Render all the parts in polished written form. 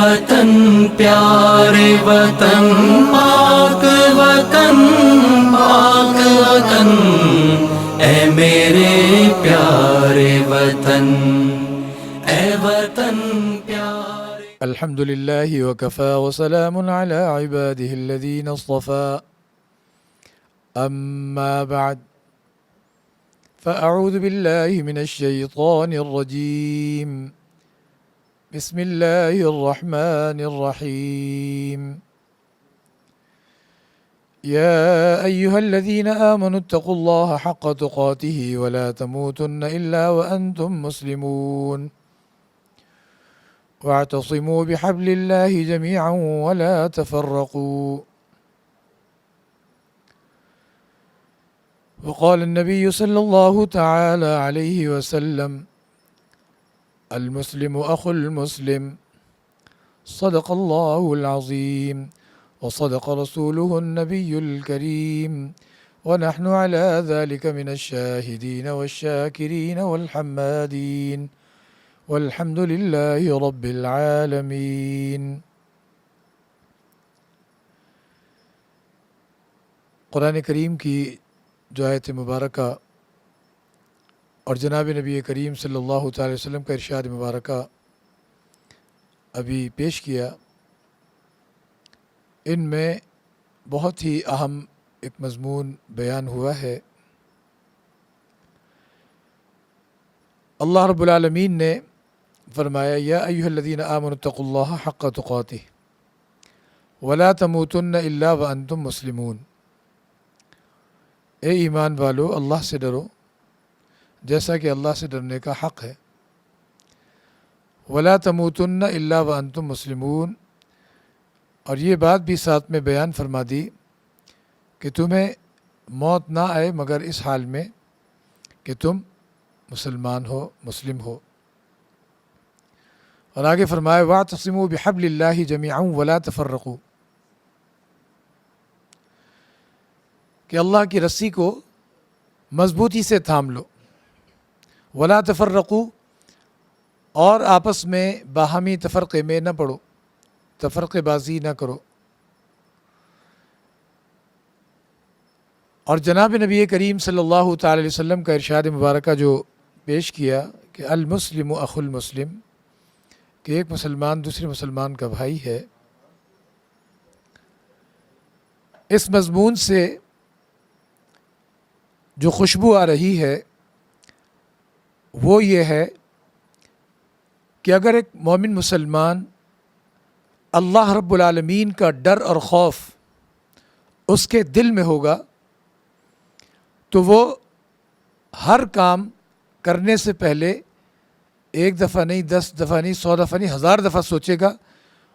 وطن پیارے وطن پاک وطن پاک وطن، اے میرے پیارے وطن، اے وطن پیارے. الحمد للہ وکفى وسلام على عباده الذین اصطفى، اما بعد فاعوذ باللہ من الشیطان الرجیم، بسم اللہ الرحمن الرحیم. یا ایہا الذین آمنوا اتقوا اللہ حق تقاته ولا تموتن الا وانتم مسلمون، واعتصموا بحبل اللہ جميعا ولا تفرقوا. وقال النبي صلى الله تعالى عليه وسلم: المسلم أخو المسلم، صدق الله العظيم وصدق رسوله النبي الكريم، ونحن على ذلك من الشاهدين والشاكرين والحمادين، والحمد لله رب العالمين. قرآن کریم کی جو آیت مبارکہ اور جناب نبی کریم صلی اللہ تعالی وسلم کا ارشاد مبارکہ ابھی پیش کیا، ان میں بہت ہی اہم ایک مضمون بیان ہوا ہے. اللہ رب العالمین نے فرمایا: یا ایھا الذین آمنوا اتقوا اللہ حق تقاتہ ولا تموتن الا وانتم مسلمون. اے ایمان والو، اللہ سے ڈرو جیسا کہ اللہ سے ڈرنے کا حق ہے. ولا تموتن الا وانتم مسلمون، اور یہ بات بھی ساتھ میں بیان فرما دی کہ تمہیں موت نہ آئے مگر اس حال میں کہ تم مسلمان ہو، مسلم ہو. اور آگے فرمایا: واعتصموا بحبل اللہ جميعا ولا تفرقوا، کہ اللہ کی رسی کو مضبوطی سے تھام لو. ولا تفرقوا، اور آپس میں باہمی تفرقے میں نہ پڑو، تفرقے بازی نہ کرو. اور جناب نبی کریم صلی اللہ تعالی علیہ وسلم کا ارشاد مبارکہ جو پیش کیا کہ المسلم اخو المسلم، کہ ایک مسلمان دوسرے مسلمان کا بھائی ہے. اس مضمون سے جو خوشبو آ رہی ہے وہ یہ ہے کہ اگر ایک مومن مسلمان اللہ رب العالمین کا ڈر اور خوف اس کے دل میں ہوگا تو وہ ہر کام کرنے سے پہلے ایک دفعہ نہیں، 10 دفعہ نہیں، 100 دفعہ نہیں، 1000 دفعہ سوچے گا،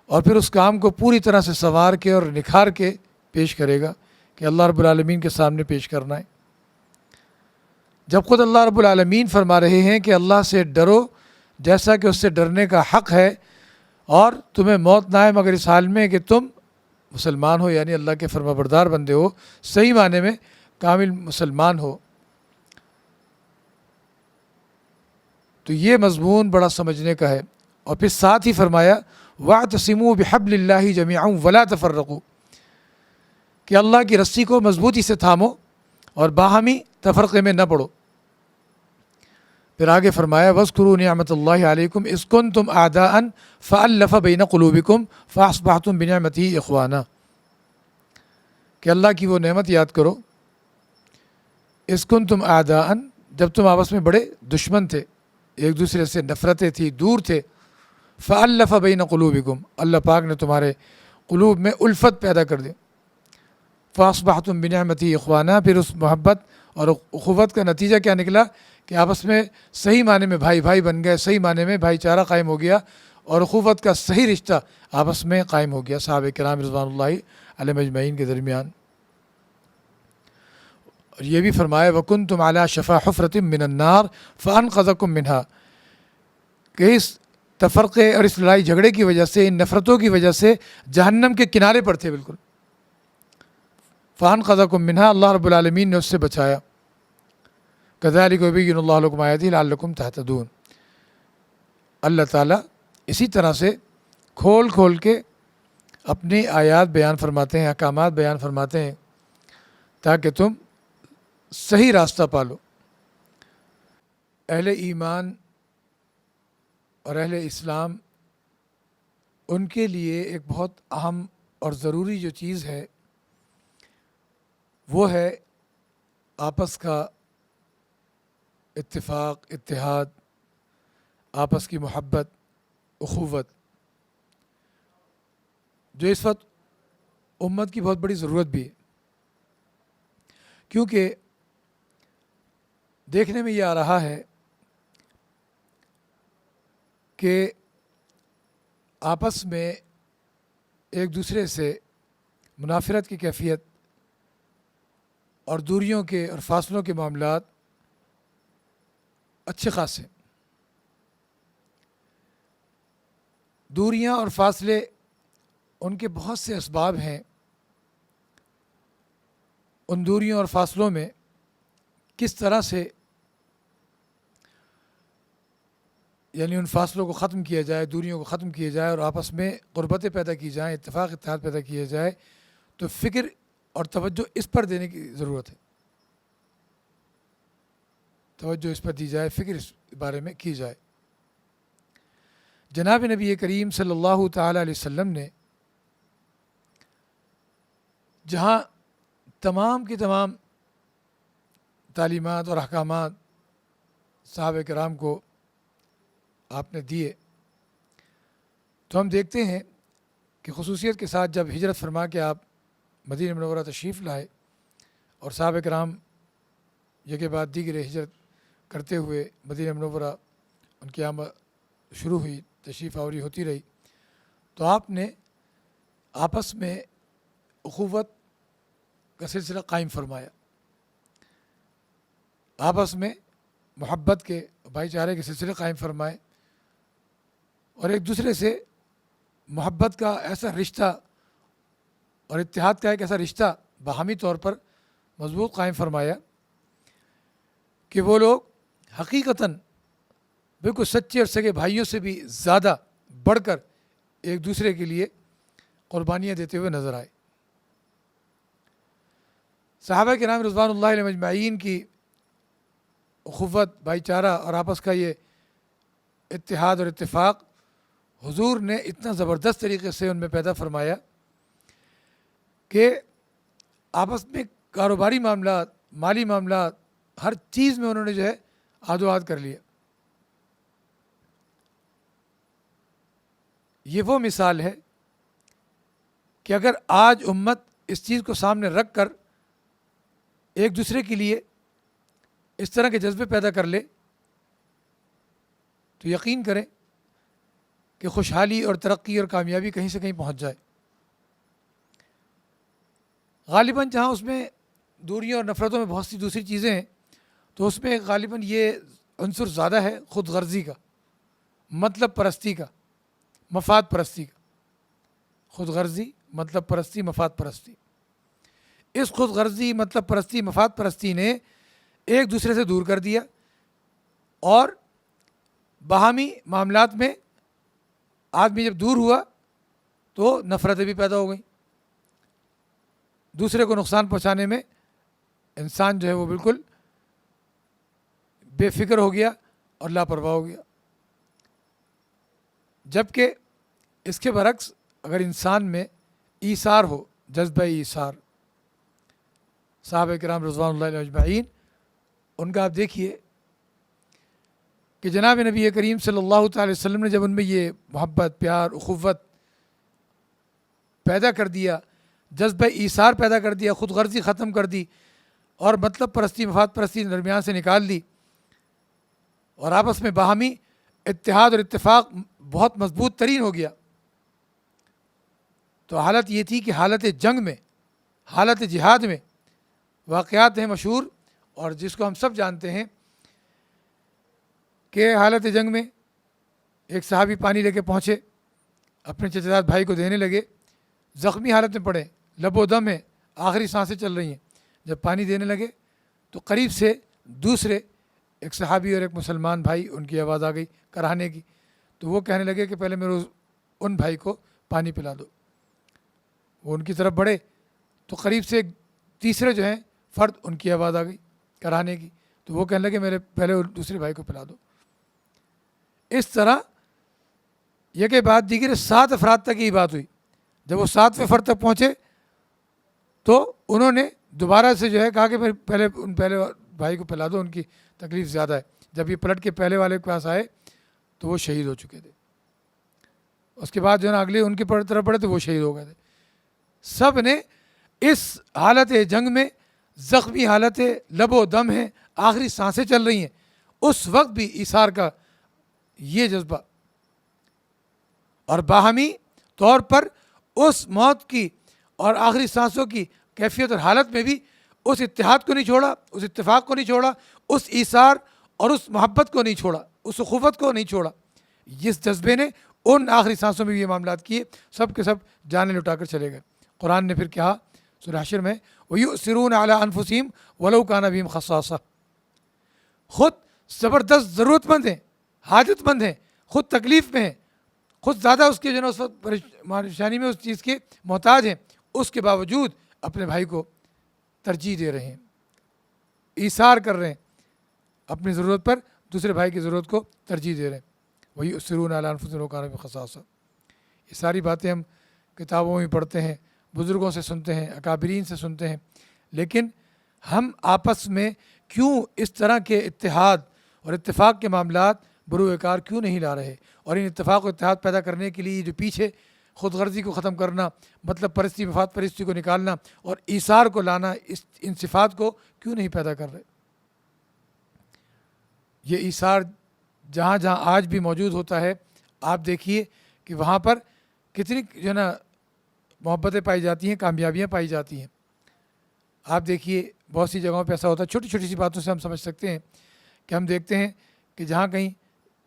اور پھر اس کام کو پوری طرح سے سنوار کے اور نکھار کے پیش کرے گا کہ اللہ رب العالمین کے سامنے پیش کرنا ہے. جب خود اللہ رب العالمین فرما رہے ہیں کہ اللہ سے ڈرو جیسا کہ اس سے ڈرنے کا حق ہے، اور تمہیں موت نہ آئے مگر اس حال میں کہ تم مسلمان ہو، یعنی اللہ کے فرما بردار بندے ہو، صحیح معنی میں کامل مسلمان ہو. تو یہ مضمون بڑا سمجھنے کا ہے. اور پھر ساتھ ہی فرمایا: واعتصموا بحبل اللہ جميعا ولا تفرقوا، کہ اللہ کی رسی کو مضبوطی سے تھامو اور باہمی تفرقے میں نہ پڑو. پھر آگے فرمایا: واذکروا نعمت اللہ علیکم اذ کنتم اعداء فألف بین قلوبکم فاصبحتم بنعمتہ اخوانا، کہ اللہ کی وہ نعمت یاد کرو اذ کنتم اعداء، جب تم آپس میں بڑے دشمن تھے، ایک دوسرے سے نفرتیں تھی، دور تھے. فألف بین قلوبکم، اللہ پاک نے تمہارے قلوب میں الفت پیدا کر دی. فاصبحتم بنعمتہ اخوانا، پھر اس محبت اور اخوت کا نتیجہ کیا نکلا کہ آپس میں صحیح معنی میں بھائی بھائی بن گئے، صحیح معنی میں بھائی چارہ قائم ہو گیا، اور اخوت کا صحیح رشتہ آپس میں قائم ہو گیا صحابہ کرام رضوان اللہ علیہم اجمعین کے درمیان. اور یہ بھی فرمایا: وَكُنْتُمْ عَلَى شَفَا حُفْرَةٍ مِّنَ النَّارِ فَأَنْقَذَكُم مِّنْهَا، کہ اس تفرقے اور اس لڑائی جھگڑے کی وجہ سے، ان نفرتوں کی وجہ سے جہنم کے کنارے پر تھے بالکل. فَأَنْقَذَكُم مِّنْهَا، اللہ رب العالمین نے اس سے بچایا. كَذَلِكَ يُبَيِّنُ اللَّهُ لَكُمْ آيَاتِهِ لَعَلَّكُمْ تَهْتَدُونَ، اللہ تعالیٰ اسی طرح سے کھول کھول کے اپنی آیات بیان فرماتے ہیں، احکامات بیان فرماتے ہیں تاکہ تم صحیح راستہ پالو۔ اہل ایمان اور اہل اسلام، ان کے لیے ایک بہت اہم اور ضروری جو چیز ہے وہ ہے آپس کا اتفاق، اتحاد، آپس کی محبت، اخوت، جو اس وقت امت کی بہت بڑی ضرورت بھی ہے، کیونکہ دیکھنے میں یہ آ رہا ہے کہ آپس میں ایک دوسرے سے منافرت کی کیفیت اور دوریوں کے اور فاصلوں کے معاملات اچھے خاصے۔ دوریاں اور فاصلے، ان کے بہت سے اسباب ہیں۔ ان دوریوں اور فاصلوں میں کس طرح سے یعنی ان فاصلوں کو ختم کیا جائے، دوریوں کو ختم کیا جائے اور آپس میں قربتیں پیدا کی جائیں، اتفاق اتحاد پیدا کیا جائے، تو فکر اور توجہ اس پر دینے کی ضرورت ہے۔ توجہ اس پر دی جائے، فکر اس بارے میں کی جائے۔ جناب نبی کریم صلی اللہ تعالیٰ علیہ وسلم نے جہاں تمام کی تمام تعلیمات اور احکامات صحابہ کرام کو آپ نے دیے، تو ہم دیکھتے ہیں کہ خصوصیت کے ساتھ جب ہجرت فرما کے آپ مدینہ منورہ تشریف لائے اور صحابہ کرام یکے بعد دیگر ہجرت کرتے ہوئے مدینہ منورہ ان کی آمد شروع ہوئی، تشریف آوری ہوتی رہی، تو آپ نے آپس میں اخوت کا سلسلہ قائم فرمایا، آپس میں محبت کے، بھائی چارے کے سلسلے قائم فرمائے، اور ایک دوسرے سے محبت کا ایسا رشتہ اور اتحاد کا ایک ایسا رشتہ باہمی طور پر مضبوط قائم فرمایا کہ وہ لوگ حقیقتاً بالکل سچے اور سگے بھائیوں سے بھی زیادہ بڑھ کر ایک دوسرے کے لیے قربانیاں دیتے ہوئے نظر آئے۔ صحابہ کرام رضوان اللہ علیہم اجمعین کی اخوت، بھائی چارہ اور آپس کا یہ اتحاد اور اتفاق حضور نے اتنا زبردست طریقے سے ان میں پیدا فرمایا کہ آپس میں کاروباری معاملات، مالی معاملات، ہر چیز میں انہوں نے جو ہے آد و آد کر لیا۔ یہ وہ مثال ہے کہ اگر آج امت اس چیز کو سامنے رکھ کر ایک دوسرے کے لیے اس طرح کے جذبے پیدا کر لے تو یقین کریں کہ خوشحالی اور ترقی اور کامیابی کہیں سے کہیں پہنچ جائے۔ غالباً جہاں اس میں دوریوں اور نفرتوں میں بہت سی دوسری چیزیں ہیں، تو اس میں غالباً یہ عنصر زیادہ ہے خود غرضی کا، مطلب پرستی کا، مفاد پرستی کا۔ خود غرضی، مطلب پرستی، مفاد پرستی۔ اس خود غرضی، مطلب پرستی، مفاد پرستی نے ایک دوسرے سے دور کر دیا، اور باہمی معاملات میں آدمی جب دور ہوا تو نفرتیں بھی پیدا ہو گئیں۔ دوسرے کو نقصان پہنچانے میں انسان جو ہے وہ بالکل بے فکر ہو گیا اور لاپرواہ ہو گیا۔ جبکہ اس کے برعکس اگر انسان میں ایثار ہو، جذبہ ایثار، صحابہ کرام رضوان اللہ علیہم اجمعین، ان کا آپ دیکھیے کہ جناب نبی کریم صلی اللہ تعالی وسلم نے جب ان میں یہ محبت، پیار، اخوت پیدا کر دیا، جذبہ ایثار پیدا کر دیا، خود غرضی ختم کر دی، اور مطلب پرستی، مفاد پرستی درمیان سے نکال دی، اور آپس میں باہمی اتحاد اور اتفاق بہت مضبوط ترین ہو گیا، تو حالت یہ تھی کہ حالت جنگ میں، حالت جہاد میں واقعات ہیں مشہور، اور جس کو ہم سب جانتے ہیں کہ حالت جنگ میں ایک صحابی پانی لے کے پہنچے، اپنے چچا زاد بھائی کو دینے لگے، زخمی حالت میں پڑے، لب و دم ہے، آخری سانسیں چل رہی ہیں، جب پانی دینے لگے تو قریب سے دوسرے ایک صحابی اور ایک مسلمان بھائی، ان کی آواز آ گئی کراہنے کی، تو وہ کہنے لگے کہ پہلے میرے ان بھائی کو پانی پلا دو۔ وہ ان کی طرف بڑھے تو قریب سے ایک تیسرے جو ہیں فرد ان کی آواز آ گئی کرانے کی، تو وہ کہنے لگے میرے پہلے دوسرے بھائی کو پلا دو۔ اس طرح یہ کہ بات دیگر 7 افراد تک یہ بات ہوئی۔ جب وہ 7ویں فرد تک پہنچے تو انہوں نے دوبارہ سے جو ہے کہا کہ پہلے بھائی کو پلا دو، ان کی تکلیف زیادہ ہے۔ جب یہ پلٹ کے پہلے والے کے پاس آئے تو وہ شہید ہو چکے تھے۔ اس کے بعد جو ہے نا اگلے ان کی طرف پڑے تو وہ شہید ہو گئے تھے۔ سب نے اس حالت جنگ میں زخمی حالت لب و دم ہے، آخری سانسیں چل رہی ہیں، اس وقت بھی ایثار کا یہ جذبہ اور باہمی طور پر اس موت کی اور آخری سانسوں کی کیفیت اور حالت میں بھی اس اتحاد کو نہیں چھوڑا، اس اتفاق کو نہیں چھوڑا، اس ایثار اور اس محبت کو نہیں چھوڑا، اس اخوت کو نہیں چھوڑا۔ جس جذبے نے ان آخری سانسوں میں بھی یہ معاملات کیے، سب کے سب جانیں لٹا کر چلے گئے۔ قرآن نے پھر کہا سورہ حشر میں وَيُؤْثِرُونَ عَلَىٰ أَنفُسِهِمْ وَلَوْ كَانَ بِهِمْ خَصَاصَةٌ، خود زبردست ضرورت مند ہیں، حاجت مند ہیں، خود تکلیف میں ہیں، خود زیادہ اس کے جو ہے اس وقت پریشانی میں اس چیز کے محتاج ہیں، اس کے باوجود اپنے بھائی کو ترجیح دے رہے ہیں، ایثار کر رہے ہیں، اپنی ضرورت پر دوسرے بھائی کی ضرورت کو ترجیح دے رہے ہیں۔ وَيُؤْثِرُونَ عَلَىٰ أَنفُسِهِمْ وَلَوْ كَانَ بِهِمْ خَصَاصَةٌ۔ یہ ساری باتیں ہم کتابوں میں پڑھتے ہیں، بزرگوں سے سنتے ہیں، اکابرین سے سنتے ہیں، لیکن ہم آپس میں کیوں اس طرح کے اتحاد اور اتفاق کے معاملات بروئے کار کیوں نہیں لا رہے؟ اور ان اتفاق و اتحاد پیدا کرنے کے لیے جو پیچھے خود غرضی کو ختم کرنا، مطلب پرستی مفاد پرستی کو نکالنا اور ایثار کو لانا، ان صفات کو کیوں نہیں پیدا کر رہے؟ یہ ایثار جہاں جہاں آج بھی موجود ہوتا ہے، آپ دیکھیے کہ وہاں پر کتنی جو ہے نا محبتیں پائی جاتی ہیں، کامیابیاں پائی جاتی ہیں۔ آپ دیکھیے بہت سی جگہوں پہ ایسا ہوتا ہے، چھوٹی چھوٹی سی باتوں سے ہم سمجھ سکتے ہیں کہ ہم دیکھتے ہیں کہ جہاں کہیں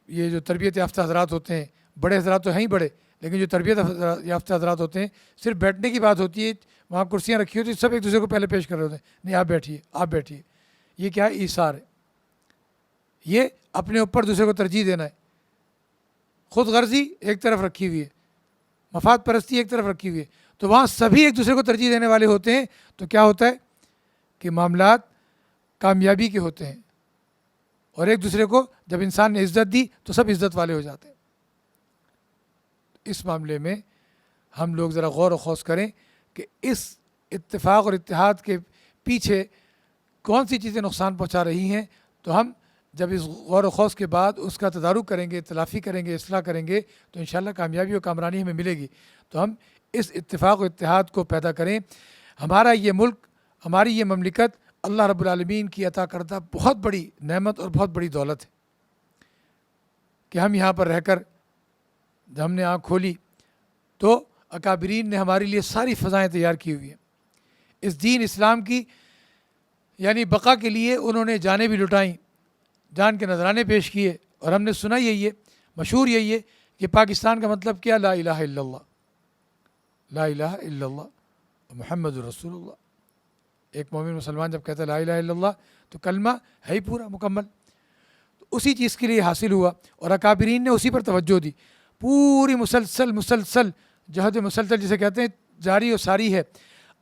یہ جو تربیت یافتہ حضرات ہوتے ہیں، بڑے حضرات تو ہیں ہی بڑے، لیکن جو تربیت یافتہ حضرات ہوتے ہیں، صرف بیٹھنے کی بات ہوتی ہے، وہاں کرسیاں رکھی ہوتی ہیں، سب ایک دوسرے کو پہلے پیش کر رہے ہوتے ہیں، نہیں آپ بیٹھیے آپ بیٹھیے۔ یہ کیا ہے؟ ایثار ہے۔ یہ اپنے اوپر دوسرے کو ترجیح دینا ہے۔ خود غرضی ایک طرف رکھی ہوئی ہے، مفاد پرستی ایک طرف رکھی ہوئی ہے، تو وہاں سبھی ایک دوسرے کو ترجیح دینے والے ہوتے ہیں، تو کیا ہوتا ہے کہ معاملات کامیابی کے ہوتے ہیں، اور ایک دوسرے کو جب انسان نے عزت دی تو سب عزت والے ہو جاتے ہیں۔ اس معاملے میں ہم لوگ ذرا غور و خوض کریں کہ اس اتفاق اور اتحاد کے پیچھے کون سی چیزیں نقصان پہنچا رہی ہیں، تو ہم جب اس غور و خوض کے بعد اس کا تدارک کریں گے، تلافی کریں گے، اصلاح کریں گے، تو انشاءاللہ کامیابی اور کامرانی ہمیں ملے گی۔ تو ہم اس اتفاق و اتحاد کو پیدا کریں۔ ہمارا یہ ملک، ہماری یہ مملکت اللہ رب العالمین کی عطا کردہ بہت بڑی نعمت اور بہت بڑی دولت ہے کہ ہم یہاں پر رہ کر جب ہم نے آنکھ کھولی تو اکابرین نے ہمارے لیے ساری فضائیں تیار کی ہوئی ہیں۔ اس دین اسلام کی یعنی بقا کے لیے انہوں نے جانیں بھی لٹائیں، جان کے نذرانے پیش کیے، اور ہم نے سنا یہی ہے، مشہور یہی ہے کہ پاکستان کا مطلب کیا؟ لا الہ الا اللہ، لا الہ الا اللہ محمد رسول اللہ۔ ایک مومن مسلمان جب کہتا ہے لا الہ الا اللہ تو کلمہ ہے ہی پورا مکمل۔ تو اسی چیز کے لیے حاصل ہوا، اور اکابرین نے اسی پر توجہ دی، پوری مسلسل جہد مسلسل جسے کہتے ہیں جاری و ساری ہے۔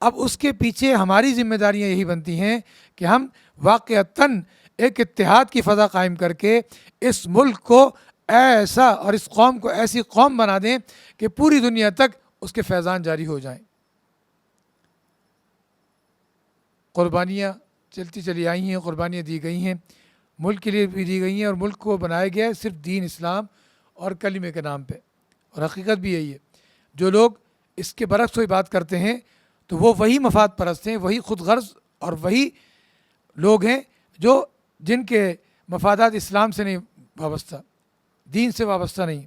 اب اس کے پیچھے ہماری ذمہ داریاں یہی بنتی ہیں کہ ہم واقعتاً ایک اتحاد کی فضا قائم کر کے اس ملک کو ایسا اور اس قوم کو ایسی قوم بنا دیں کہ پوری دنیا تک اس کے فیضان جاری ہو جائیں۔ قربانیاں چلتی چلی آئی ہیں، قربانیاں دی گئی ہیں، ملک کے لیے بھی دی گئی ہیں، اور ملک کو بنایا گیا ہے صرف دین اسلام اور کلمے کے نام پہ، اور حقیقت بھی یہی ہے۔ جو لوگ اس کے برعکس کوئی بات کرتے ہیں تو وہ وہی مفاد پرست ہیں، وہی خود غرض، اور وہی لوگ ہیں جو جن کے مفادات اسلام سے نہیں وابستہ، دین سے وابستہ نہیں،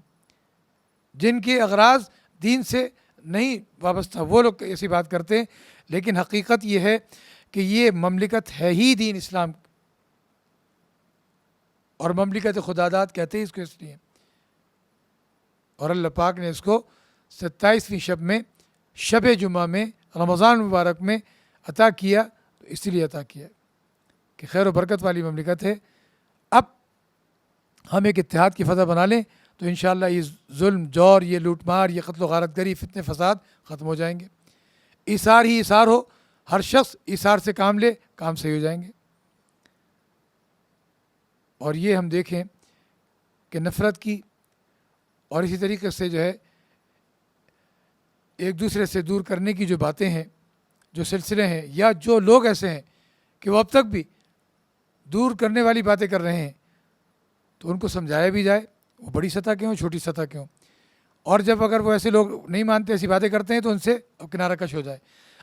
جن کے اغراض دین سے نہیں وابستہ، وہ لوگ ایسی بات کرتے ہیں۔ لیکن حقیقت یہ ہے کہ یہ مملکت ہے ہی دین اسلام، اور مملکت خداداد کہتے ہیں اس کو اس لیے، اور اللہ پاک نے اس کو 27ویں شب میں، شب جمعہ میں، رمضان مبارک میں عطا کیا، تو اس لیے عطا کیا کہ خیر و برکت والی مملکت ہے۔ اب ہم ایک اتحاد کی فضا بنا لیں تو انشاءاللہ یہ ظلم، جور، یہ لوٹ مار، یہ قتل و غارت گری، فتنے فساد ختم ہو جائیں گے. ایثار ہی ایثار ہو، ہر شخص ایثار سے کام لے، کام صحیح ہو جائیں گے. اور یہ ہم دیکھیں کہ نفرت کی اور اسی طریقے سے جو ہے ایک دوسرے سے دور کرنے کی جو باتیں ہیں، جو سلسلے ہیں، یا جو لوگ ایسے ہیں کہ وہ اب تک بھی دور کرنے والی باتیں کر رہے ہیں، تو ان کو سمجھایا بھی جائے، وہ بڑی سطح کے ہوں، چھوٹی سطح کے ہوں. اور جب اگر وہ ایسے لوگ نہیں مانتے، ایسی باتیں کرتے ہیں، تو ان سے کنارہ کش ہو جائے،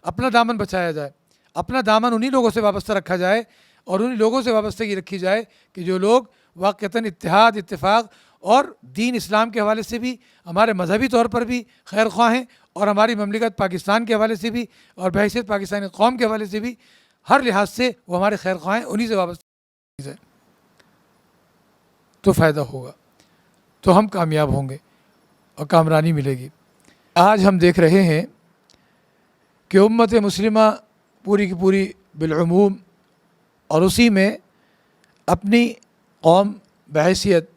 اپنا دامن بچایا جائے، اپنا دامن انہی لوگوں سے وابستہ رکھا جائے اور انہی لوگوں سے وابستگی رکھی جائے کہ جو لوگ واقعتاً اتحاد، اتفاق اور دین اسلام کے حوالے سے بھی، ہمارے مذہبی طور پر بھی خیر خواہ ہیں، اور ہماری مملکت پاکستان کے حوالے سے بھی، اور بحیثیت پاکستانی قوم کے حوالے سے بھی ہر لحاظ سے وہ ہمارے خیر خواہ ہیں. انہی سے وابستہ ہے تو فائدہ ہوگا، تو ہم کامیاب ہوں گے اور کامرانی ملے گی. آج ہم دیکھ رہے ہیں کہ امت مسلمہ پوری کی پوری بالعموم اور اسی میں اپنی قوم بحیثیت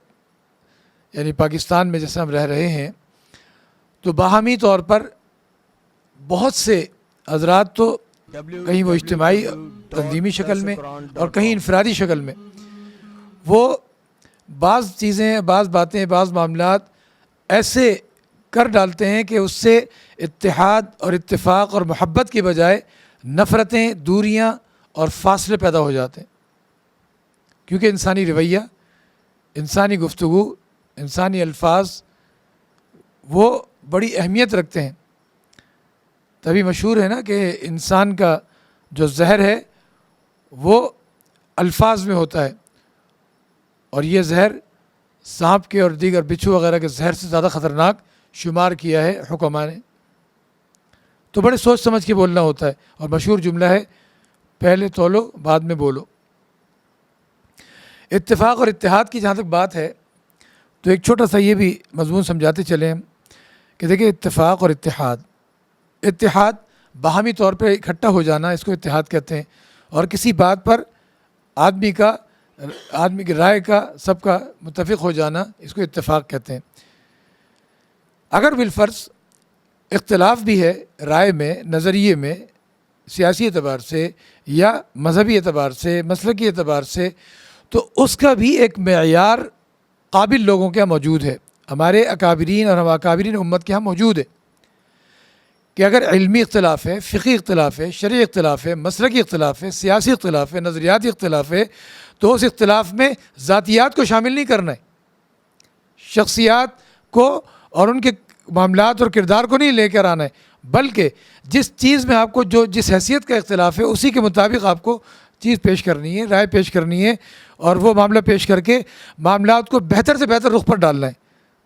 یعنی پاکستان میں جیسے ہم رہ رہے ہیں، تو باہمی طور پر بہت سے حضرات تو کہیں وہ اجتماعی تنظیمی شکل میں اور کہیں انفرادی شکل میں وہ بعض چیزیں، بعض باتیں، بعض معاملات ایسے کر ڈالتے ہیں کہ اس سے اتحاد اور اتفاق اور محبت کی بجائے نفرتیں، دوریاں اور فاصلے پیدا ہو جاتے ہیں. کیونکہ انسانی رویہ، انسانی گفتگو، انسانی الفاظ وہ بڑی اہمیت رکھتے ہیں. تبھی مشہور ہے نا کہ انسان کا جو زہر ہے وہ الفاظ میں ہوتا ہے، اور یہ زہر سانپ کے اور دیگر بچھو وغیرہ کے زہر سے زیادہ خطرناک شمار کیا ہے حکماء نے. تو بڑے سوچ سمجھ کے بولنا ہوتا ہے، اور مشہور جملہ ہے پہلے تولو بعد میں بولو. اتفاق اور اتحاد کی جہاں تک بات ہے تو ایک چھوٹا سا یہ بھی مضمون سمجھاتے چلیں ہم کہ دیکھیں اتفاق اور اتحاد باہمی طور پر اکٹھا ہو جانا، اس کو اتحاد کہتے ہیں. اور کسی بات پر آدمی کی رائے کا، سب کا متفق ہو جانا، اس کو اتفاق کہتے ہیں. اگر بالفرض اختلاف بھی ہے رائے میں، نظریے میں، سیاسی اعتبار سے یا مذہبی اعتبار سے، مسلکی اعتبار سے، تو اس کا بھی ایک معیار قابل لوگوں کے یہاں موجود ہے، ہمارے اکابرین اور ہم اکابرین امت کے یہاں موجود ہے کہ اگر علمی اختلاف ہے، فقہی اختلاف ہے، شرعی اختلاف ہے، مسلکی اختلاف ہے، سیاسی اختلاف ہے، نظریاتی اختلاف ہے، تو اس اختلاف میں ذاتیات کو شامل نہیں کرنا ہے، شخصیات کو اور ان کے معاملات اور کردار کو نہیں لے کر آنا ہے، بلکہ جس چیز میں آپ کو جس حیثیت کا اختلاف ہے اسی کے مطابق آپ کو چیز پیش کرنی ہے، رائے پیش کرنی ہے، اور وہ معاملہ پیش کر کے معاملات کو بہتر سے بہتر رخ پر ڈالنا ہے.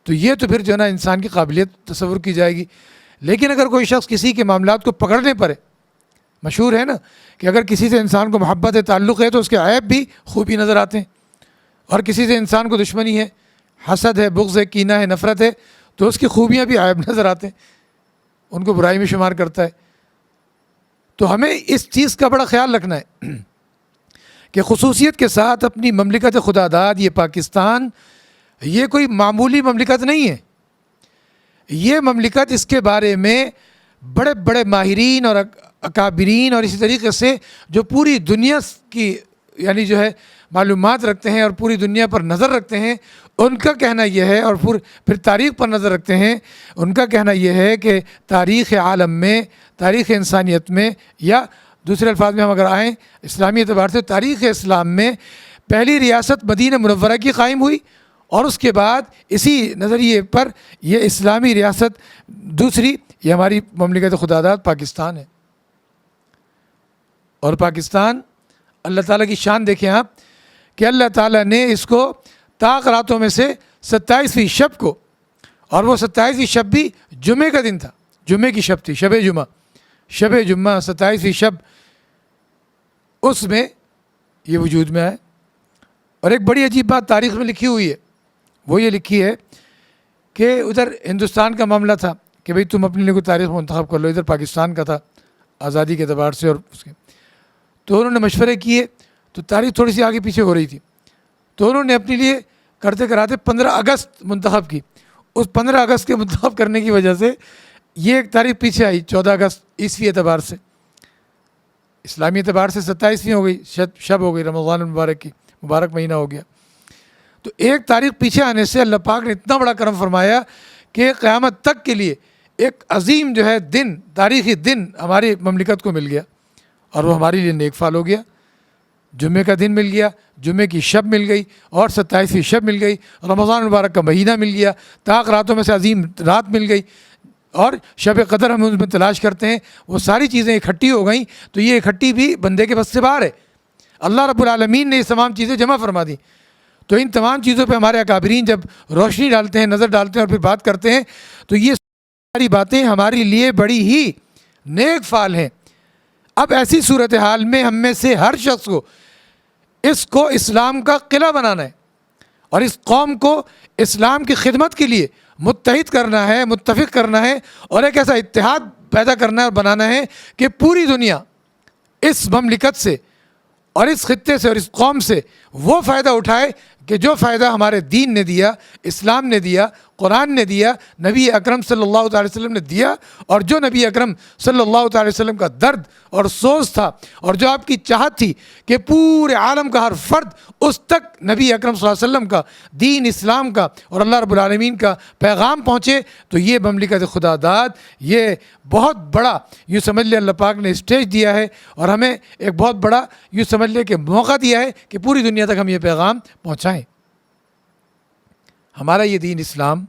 تو یہ تو پھر جو ہے نا انسان کی قابلیت تصور کی جائے گی. لیکن اگر کوئی شخص کسی کے معاملات کو پکڑنے پر ہے، مشہور ہے نا کہ اگر کسی سے انسان کو محبت ہے، تعلق ہے، تو اس کے عیب بھی خوبی نظر آتے ہیں، اور کسی سے انسان کو دشمنی ہے، حسد ہے، بغض ہے، کینہ ہے، نفرت ہے، تو اس کی خوبیاں بھی عیب نظر آتے ہیں، ان کو برائی میں شمار کرتا ہے. تو ہمیں اس چیز کا بڑا خیال رکھنا ہے کہ خصوصیت کے ساتھ اپنی مملکت خدا داد یہ پاکستان، یہ کوئی معمولی مملکت نہیں ہے. یہ مملکت، اس کے بارے میں بڑے بڑے ماہرین اور اکابرین اور اسی طریقے سے جو پوری دنیا کی یعنی جو ہے معلومات رکھتے ہیں اور پوری دنیا پر نظر رکھتے ہیں، ان کا کہنا یہ ہے، اور پھر تاریخ پر نظر رکھتے ہیں، ان کا کہنا یہ ہے کہ تاریخ عالم میں، تاریخ انسانیت میں، یا دوسرے الفاظ میں ہم اگر آئیں اسلامی اعتبار سے، تاریخ اسلام میں پہلی ریاست مدینہ منورہ کی قائم ہوئی، اور اس کے بعد اسی نظریے پر یہ اسلامی ریاست دوسری، یہ ہماری مملکت خدا داد پاکستان ہے. اور پاکستان، اللہ تعالیٰ کی شان دیکھیں آپ کہ اللہ تعالیٰ نے اس کو طاق راتوں میں سے 27ویں شب کو، اور وہ 27ویں شب بھی جمعے کا دن تھا، جمعے کی شب تھی، شب جمعہ 27ویں شب، اس میں یہ وجود میں آئے. اور ایک بڑی عجیب بات تاریخ میں لکھی ہوئی ہے، وہ یہ لکھی ہے کہ ادھر ہندوستان کا معاملہ تھا کہ بھئی تم اپنے لیے کوئی تاریخ منتخب کر لو، ادھر پاکستان کا تھا آزادی کے اعتبار سے، اور اس کے تو انہوں نے مشورے کیے، تو تاریخ تھوڑی سی آگے پیچھے ہو رہی تھی، تو انہوں نے اپنے لیے کرتے کراتے 15 اگست منتخب کی. اس 15 اگست کے منتخب کرنے کی وجہ سے یہ ایک تاریخ پیچھے آئی 14 اگست عیسوی اعتبار سے. اسلامی اعتبار سے 27ویں ہو گئی، شب ہو گئی رمضان المبارک کی، مبارک مہینہ ہو گیا. تو ایک تاریخ پیچھے آنے سے اللہ پاک نے اتنا بڑا کرم فرمایا کہ قیامت تک کے لیے ایک عظیم جو ہے دن، تاریخی دن ہماری مملکت کو مل گیا، اور وہ ہمارے لیے نیک فال ہو گیا. جمعے کا دن مل گیا، جمعے کی شب مل گئی، اور 27ویں شب مل گئی، رمضان المبارک کا مہینہ مل گیا، طاق راتوں میں سے عظیم رات مل گئی، اور شب قدر ہم اس میں تلاش کرتے ہیں. وہ ساری چیزیں اکٹھی ہو گئیں. تو یہ اکٹھی بھی بندے کے بس سے باہر ہے. اللہ رب العالمین نے یہ تمام چیزیں جمع فرما دی. تو ان تمام چیزوں پہ ہمارے اکابرین جب روشنی ڈالتے ہیں، نظر ڈالتے ہیں اور پھر بات کرتے ہیں، تو یہ ساری باتیں ہمارے لیے بڑی ہی نیک فال ہیں. اب ایسی صورتحال میں ہم میں سے ہر شخص کو اسلام کا قلعہ بنانا ہے، اور اس قوم کو اسلام کی خدمت کے لیے متحد کرنا ہے، متفق کرنا ہے، اور ایک ایسا اتحاد پیدا کرنا ہے اور بنانا ہے کہ پوری دنیا اس مملکت سے اور اس خطے سے اور اس قوم سے وہ فائدہ اٹھائے کہ جو فائدہ ہمارے دین نے دیا، اسلام نے دیا، قرآن نے دیا، نبی اکرم صلی اللہ تعالی وسلم نے دیا، اور جو نبی اکرم صلی اللہ تعالی وسلم کا درد اور سوز تھا، اور جو آپ کی چاہت تھی کہ پورے عالم کا ہر فرد اس تک نبی اکرم صلی اللہ علیہ وسلم کا دین، اسلام کا اور اللہ رب العالمین کا پیغام پہنچے. تو یہ مملکت خدا داد، یہ بہت بڑا یوں سمجھ لے اللہ پاک نے اسٹیج دیا ہے، اور ہمیں ایک بہت بڑا یوں سمجھ لے کہ موقع دیا ہے کہ پوری دنیا تک ہم یہ پیغام پہنچائیں. ہمارا یہ دین اسلام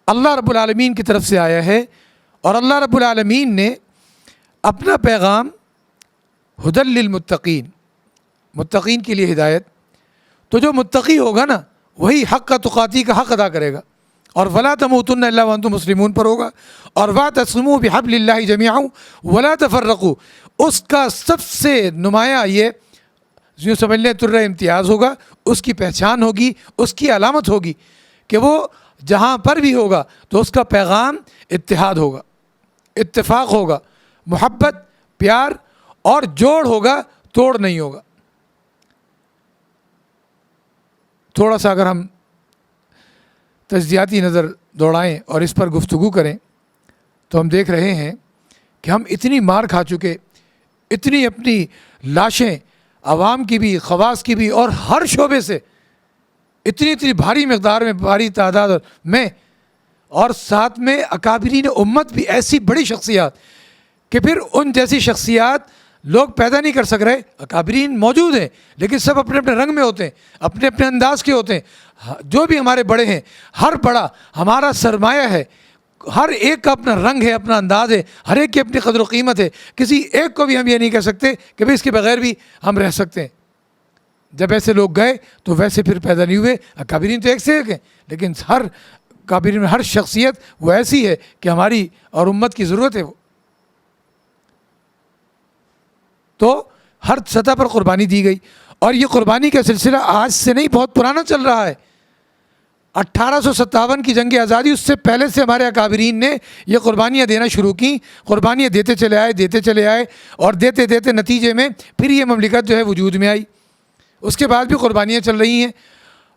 اللہ رب العالمین کی طرف سے آیا ہے، اور اللہ رب العالمین نے اپنا پیغام ہدی للمتقین، متقین کے لیے ہدایت. تو جو متقی ہوگا نا وہی حق تقاتی کا حق ادا کرے گا، اور ولا تموتن الا وانتم مسلمون پر ہوگا، اور واعتصموا بحبل اللہ جميعا ولا تفرقوا. اس کا سب سے نمایاں یہ یوں سمجھ لیں ترہ امتیاز ہوگا، اس کی پہچان ہوگی، اس کی علامت ہوگی کہ وہ جہاں پر بھی ہوگا تو اس کا پیغام اتحاد ہوگا، اتفاق ہوگا، محبت، پیار اور جوڑ ہوگا، توڑ نہیں ہوگا. تھوڑا سا اگر ہم تجزیاتی نظر دوڑائیں اور اس پر گفتگو کریں تو ہم دیکھ رہے ہیں کہ ہم اتنی مار کھا چکے، اتنی اپنی لاشیں عوام کی بھی، خواص کی بھی، اور ہر شعبے سے اتنی بھاری مقدار میں، بھاری تعداد میں، اور ساتھ میں اکابرین امت بھی ایسی بڑی شخصیات کہ پھر ان جیسی شخصیات لوگ پیدا نہیں کر سک رہے. اکابرین موجود ہیں لیکن سب اپنے اپنے رنگ میں ہوتے ہیں، اپنے اپنے انداز کے ہوتے ہیں. جو بھی ہمارے بڑے ہیں، ہر بڑا ہمارا سرمایہ ہے، ہر ایک کا اپنا رنگ ہے، اپنا انداز ہے، ہر ایک کی اپنی قدر و قیمت ہے. کسی ایک کو بھی ہم یہ نہیں کہہ سکتے کہ بھئی اس کے بغیر بھی ہم رہ سکتے ہیں. جب ایسے لوگ گئے تو ویسے پھر پیدا نہیں ہوئے. اکابرین تو ایک سے ایک ہیں، لیکن ہر اکابرین میں ہر شخصیت وہ ایسی ہے کہ ہماری اور امت کی ضرورت ہے. وہ تو ہر سطح پر قربانی دی گئی، اور یہ قربانی کا سلسلہ آج سے نہیں، بہت پرانا چل رہا ہے. 1857 کی جنگ آزادی، اس سے پہلے سے ہمارے اکابرین نے یہ قربانیاں دینا شروع کی. قربانیاں دیتے چلے آئے، اور دیتے نتیجے میں پھر یہ مملکت جو ہے وجود میں آئی. اس کے بعد بھی قربانیاں چل رہی ہیں.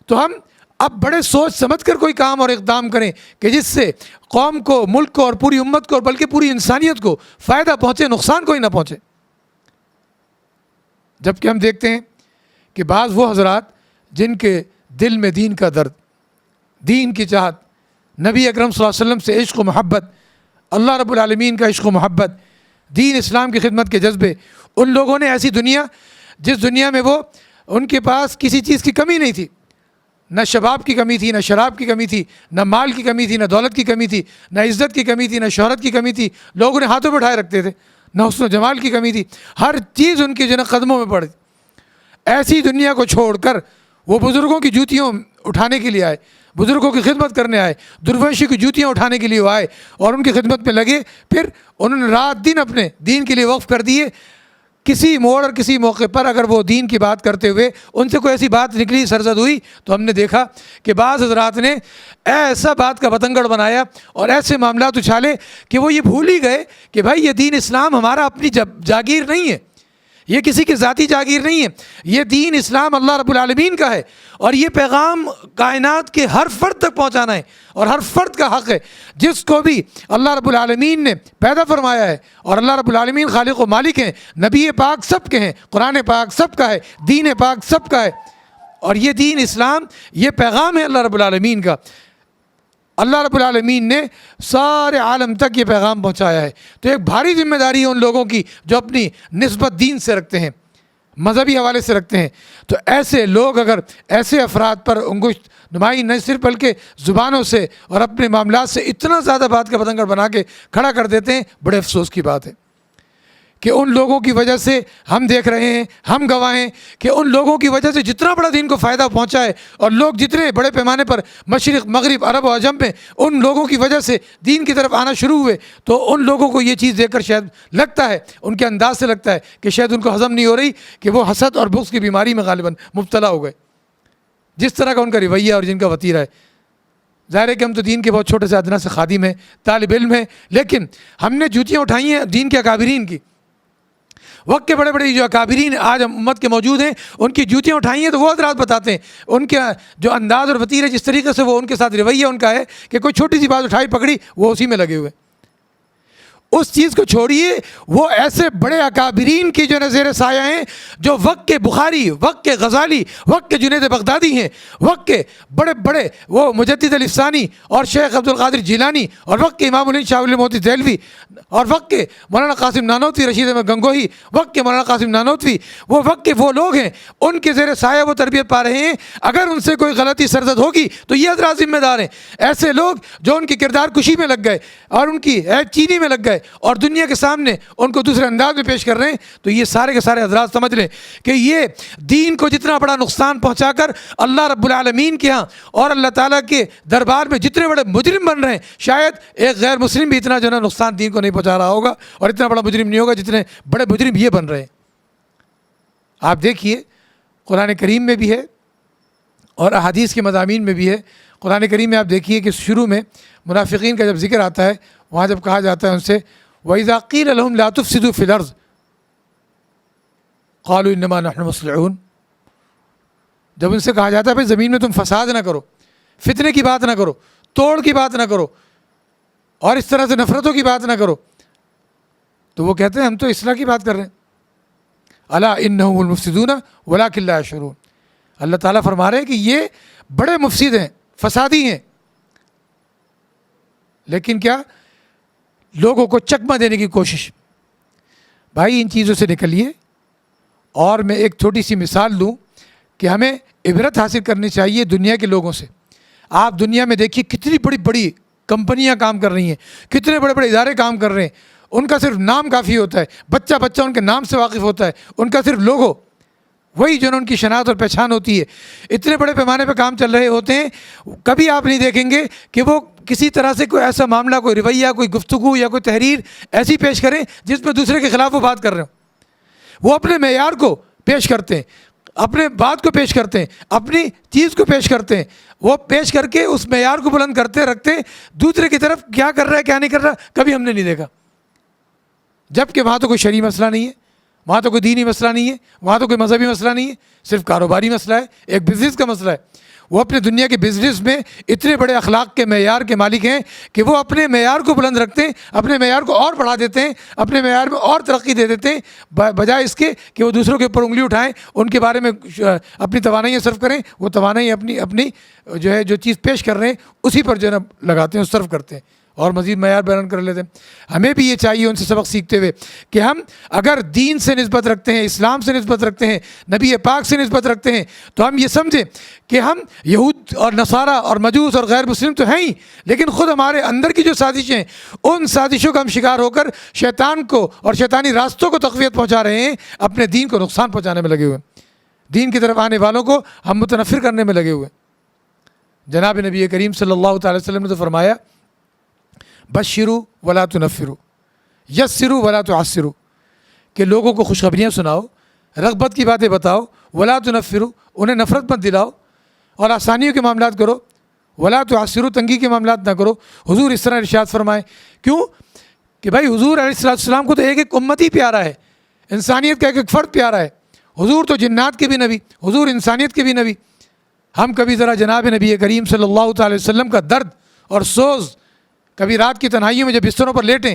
تو ہم اب بڑے سوچ سمجھ کر کوئی کام اور اقدام کریں کہ جس سے قوم کو، ملک کو، اور پوری امت کو، اور بلکہ پوری انسانیت کو فائدہ پہنچے، نقصان کوئی نہ پہنچے. جبکہ ہم دیکھتے ہیں کہ بعض وہ حضرات جن کے دل میں دین کا درد، دین کی چاہت، نبی اکرم صلی اللہ علیہ وسلم سے عشق و محبت، اللہ رب العالمین کا عشق و محبت، دین اسلام کی خدمت کے جذبے، ان لوگوں نے ایسی دنیا، جس دنیا میں وہ ان کے پاس کسی چیز کی کمی نہیں تھی، نہ شباب کی کمی تھی، نہ شراب کی کمی تھی، نہ مال کی کمی تھی، نہ دولت کی کمی تھی، نہ عزت کی کمی تھی، نہ شہرت کی کمی تھی، لوگوں نے ہاتھوں پہ اٹھائے رکھتے تھے، نہ حسن و جمال کی کمی تھی، ہر چیز ان کی قدموں میں پڑی. ایسی دنیا کو چھوڑ کر وہ بزرگوں کی جوتیوں اٹھانے کے لیے آئے، بزرگوں کی خدمت کرنے آئے، درویشی کی جوتیاں اٹھانے کے لیے وہ آئے اور ان کی خدمت میں لگے. پھر انہوں نے رات دن اپنے دین کے لیے وقف کر دیے. کسی موڑ اور کسی موقع پر اگر وہ دین کی بات کرتے ہوئے ان سے کوئی ایسی بات نکلی، سرزد ہوئی، تو ہم نے دیکھا کہ بعض حضرات نے ایسا بات کا بتنگڑ بنایا اور ایسے معاملات اچھالے کہ وہ یہ بھول ہی گئے کہ بھائی یہ دین اسلام ہمارا اپنی جاگیر نہیں ہے، یہ کسی کی ذاتی جاگیر نہیں ہے، یہ دین اسلام اللہ رب العالمین کا ہے، اور یہ پیغام کائنات کے ہر فرد تک پہنچانا ہے، اور ہر فرد کا حق ہے جس کو بھی اللہ رب العالمین نے پیدا فرمایا ہے، اور اللہ رب العالمین خالق و مالک ہیں، نبی پاک سب کے ہیں، قرآن پاک سب کا ہے، دین پاک سب کا ہے، اور یہ دین اسلام یہ پیغام ہے اللہ رب العالمین کا۔ اللہ رب العالمین نے سارے عالم تک یہ پیغام پہنچایا ہے، تو ایک بھاری ذمہ داری ہے ان لوگوں کی جو اپنی نسبت دین سے رکھتے ہیں، مذہبی حوالے سے رکھتے ہیں۔ تو ایسے لوگ اگر ایسے افراد پر انگشت نمائی نہ صرف بلکہ زبانوں سے اور اپنے معاملات سے اتنا زیادہ بات کا پتنگڑ بنا کے کھڑا کر دیتے ہیں، بڑے افسوس کی بات ہے کہ ان لوگوں کی وجہ سے ہم دیکھ رہے ہیں، ہم گواہ ہیں کہ ان لوگوں کی وجہ سے جتنا بڑا دین کو فائدہ پہنچا ہے، اور لوگ جتنے بڑے پیمانے پر مشرق مغرب عرب و عجم میں ان لوگوں کی وجہ سے دین کی طرف آنا شروع ہوئے، تو ان لوگوں کو یہ چیز دیکھ کر شاید لگتا ہے، ان کے انداز سے لگتا ہے کہ شاید ان کو ہضم نہیں ہو رہی کہ وہ حسد اور بغض کی بیماری میں غالباً مبتلا ہو گئے، جس طرح کا ان کا رویہ اور جن کا وتیرہ ہے۔ ظاہر ہے کہ ہم تو دین کے بہت چھوٹے سے ادنا سے خادم ہیں، طالب علم ہیں، لیکن ہم نے جوتیاں اٹھائی ہیں دین کے اکابرین کی۔ وقت کے بڑے بڑے جو اکابرین آج امت کے موجود ہیں، ان کی جوتیاں اٹھائی ہیں، تو وہ حضرات بتاتے ہیں ان کے جو انداز اور وتیرے، جس طریقے سے وہ ان کے ساتھ رویہ ان کا ہے کہ کوئی چھوٹی سی بات اٹھائی پکڑی وہ اسی میں لگے ہوئے۔ اس چیز کو چھوڑیے، وہ ایسے بڑے اکابرین کی جو نظیر سایہ ہیں، جو وقت کے بخاری، وقت کے غزالی، وقت کے جنید بغدادی ہیں، وقت کے بڑے بڑے وہ مجدد الافسانی اور شیخ عبد القادر جیلانی، اور وقت کے امام الدین شاہ ولی الموتی دہلوی، اور وقت کے مولانا قاسم نانوتوی، رشید احمد گنگوہی، وقت کے مولانا قاسم نانوتوی، وہ وقت کے وہ لوگ ہیں، ان کے زیر سایہ وہ تربیت پا رہے ہیں۔ اگر ان سے کوئی غلطی سرزد ہوگی تو یہ حضرات ذمہ دار ہیں۔ ایسے لوگ جو ان کی کردار کشی میں لگ گئے اور ان کی عیب چینی میں لگ گئے اور دنیا کے سامنے ان کو دوسرے انداز میں پیش کر رہے ہیں، تو یہ سارے کے سارے حضرات سمجھ لیں کہ یہ دین کو جتنا بڑا نقصان پہنچا کر اللہ رب العالمین کے ہاں اور اللہ تعالیٰ کے دربار میں جتنے بڑے مجرم بن رہے ہیں، شاید ایک غیر مسلم بھی اتنا جو ہے نقصان دین کو نہیں پہنچا رہا ہوگا اور اتنا بڑا مجرم نہیں ہوگا جتنے بڑے مجرم یہ بن رہے ہیں۔ آپ دیکھیے قرآن کریم میں بھی ہے اور احادیث کے مضامین میں بھی ہے۔ قرآن کریم میں آپ دیکھیے کہ شروع میں منافقین کا جب ذکر آتا ہے، وہاں جب کہا جاتا ہے ان سے وَإِذَا قِيلَ لَهُمْ لَا تُفْسِدُوا فِي الْأَرْضِ قَالُوا إِنَّمَا نَحْنُ مُصْلِحُونَ، جب ان سے کہا جاتا ہے بھائی زمین میں تم فساد نہ کرو، فتنے کی بات نہ کرو، توڑ کی بات نہ کرو، اور اس طرح سے نفرتوں کی بات نہ کرو، تو وہ کہتے ہیں ہم تو اصلاح کی بات کر رہے ہیں۔ أَلَا إِنَّهُمُ الْمُفْسِدُونَ وَلَكِنْ لَا يَشْعُرُونَ، اللہ تعالیٰ فرما رہے ہیں کہ یہ بڑے مفسد ہیں، فسادی ہیں، لیکن کیا لوگوں کو چکمہ دینے کی کوشش۔ بھائی ان چیزوں سے نکلیے، اور میں ایک چھوٹی سی مثال دوں کہ ہمیں عبرت حاصل کرنی چاہیے دنیا کے لوگوں سے۔ آپ دنیا میں دیکھیے کتنی بڑی بڑی کمپنیاں کام کر رہی ہیں، کتنے بڑے بڑے ادارے کام کر رہے ہیں، ان کا صرف نام کافی ہوتا ہے، بچہ بچہ ان کے نام سے واقف ہوتا ہے، ان کا صرف لوگو وہی جو ان کی شناخت اور پہچان ہوتی ہے۔ اتنے بڑے پیمانے پہ کام چل رہے ہوتے ہیں، کبھی آپ نہیں دیکھیں گے کہ وہ کسی طرح سے کوئی ایسا معاملہ، کوئی رویہ، کوئی گفتگو یا کوئی تحریر ایسی پیش کریں جس میں دوسرے کے خلاف وہ بات کر رہے ہوں۔ وہ اپنے معیار کو پیش کرتے ہیں، اپنے بات کو پیش کرتے ہیں، اپنی چیز کو پیش کرتے ہیں، وہ پیش کر کے اس معیار کو بلند کرتے رکھتے ہیں، دوسرے کی طرف کیا کر رہا ہے کیا نہیں کر رہا کبھی ہم نے نہیں دیکھا، جبکہ وہاں تو کوئی شرعی مسئلہ نہیں ہے، وہاں تو کوئی دینی مسئلہ نہیں ہے، وہاں تو کوئی مذہبی مسئلہ نہیں ہے، صرف کاروباری مسئلہ ہے، ایک بزنس کا مسئلہ ہے۔ وہ اپنے دنیا کے بزنس میں اتنے بڑے اخلاق کے معیار کے مالک ہیں کہ وہ اپنے معیار کو بلند رکھتے ہیں، اپنے معیار کو اور بڑھا دیتے ہیں، اپنے معیار میں اور ترقی دے دیتے ہیں، بجائے اس کے کہ وہ دوسروں کے اوپر انگلی اٹھائیں، ان کے بارے میں اپنی توانائیاں صرف کریں۔ وہ توانائی اپنی جو ہے جو چیز پیش کر رہے ہیں اسی پر جو ہے نا لگاتے ہیں، صرف کرتے ہیں اور مزید معیار بیان کر لیتے ہیں۔ ہمیں بھی یہ چاہیے ان سے سبق سیکھتے ہوئے کہ ہم اگر دین سے نسبت رکھتے ہیں، اسلام سے نسبت رکھتے ہیں، نبی پاک سے نسبت رکھتے ہیں، تو ہم یہ سمجھیں کہ ہم یہود اور نصارہ اور مجوس اور غیر مسلم تو ہیں ہی، لیکن خود ہمارے اندر کی جو سازشیں ہیں ان سازشوں کا ہم شکار ہو کر شیطان کو اور شیطانی راستوں کو تقویت پہنچا رہے ہیں، اپنے دین کو نقصان پہنچانے میں لگے ہوئے ہیں، دین کی طرف آنے والوں کو ہم متنفر کرنے میں لگے ہوئے ہیں۔ جناب نبی کریم صلی اللہ تعالی وسلم نے تو فرمایا بشروا ولا تنفروا یسروا ولا تعسروا، کہ لوگوں کو خوشخبریاں سناؤ، رغبت کی باتیں بتاؤ، ولا تنفروا انہیں نفرت مت دلاؤ اور آسانیوں کے معاملات کرو، ولا تعسروا تنگی کے معاملات نہ کرو۔ حضور اس طرح ارشاد فرمائے، کیوں کہ بھائی حضور علیہ السلام کو تو ایک ایک امت ہی پیارا ہے، انسانیت کا ایک فرد پیارا ہے. حضور تو جنات کے بھی نبی، حضور انسانیت کے بھی نبی. ہم کبھی ذرا جناب نبی کریم صلی اللہ تعالی وسلم کا درد اور سوز کبھی رات کی تنہائیوں میں جب بستروں پر لیٹیں